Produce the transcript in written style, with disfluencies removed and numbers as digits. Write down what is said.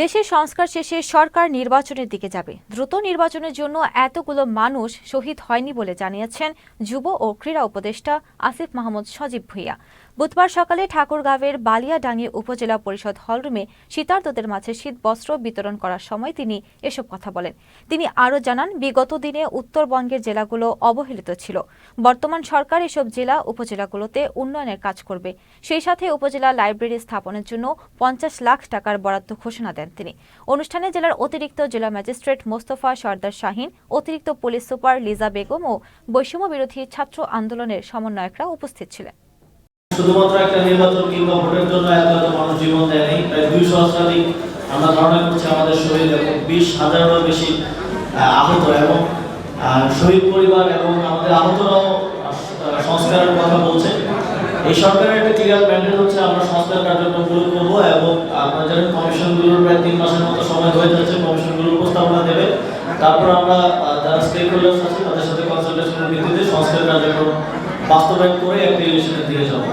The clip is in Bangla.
দেশের সংস্কার শেষে সরকার নির্বাচনের দিকে যাবে। দ্রুত নির্বাচনের জন্য এতগুলো মানুষ শহীদ হয়নি বলে জানিয়েছেন যুব ও ক্রীড়া উপদেষ্টা আসিফ মাহমুদ সজীব ভুঁইয়া। বুধবার সকালে ঠাকুরগাঁওয়ের বালিয়াডাঙ্গি উপজেলা পরিষদ হলরুমে শীতার্তদের মাঝে শীতবস্ত্র বিতরণ করার সময় তিনি এসব কথা বলেন। তিনি আরও জানান, বিগত দিনে উত্তরবঙ্গের জেলাগুলো অবহেলিত ছিল। বর্তমান সরকার এসব জেলা উপজেলাগুলোতে উন্নয়নের কাজ করবে। সেই সাথে উপজেলা লাইব্রেরি স্থাপনের জন্য 50 লাখ টাকার বরাদ্দ ঘোষণা দেন তিনি। অনুষ্ঠানে জেলার অতিরিক্ত জেলা ম্যাজিস্ট্রেট মোস্তফা সর্দার শাহিন, অতিরিক্ত পুলিশ সুপার লিজা বেগম ও বৈষম্য বিরোধী ছাত্র আন্দোলনের সমন্বয়করা উপস্থিত ছিলেন। শুধুমাত্র একটা নির্বাচন কিংবা ভোটের জন্য এত মানুষ জীবন দেয়নি। প্রায় 200 শতাধিক আমরা ধারণা করছি আমাদের শহীদ এবং 20,000-এরও বেশি আহত এবং শহীদ পরিবার এবং আমাদের আহতরাও সংস্কারের কথা বলছে। এই সরকারের একটা ক্লিয়ার ম্যান্ডেট হচ্ছে আমরা সংস্কার কার্যক্রমগুলো করবো এবং আপনারা জানেন কমিশনগুলোর প্রায় 3 মাসের মতো সময় হয়ে যাচ্ছে। কমিশনগুলোর প্রস্তাবনা দেবে, তারপর আমরা যারা স্টেক হোল্ডার্স আছে তাদের সাথে কনসালটেশনের ভিত্তিতে সংস্কার কার্যক্রম বাস্তবায়ন করে একটা ইলেকশনের দিকে যাবো।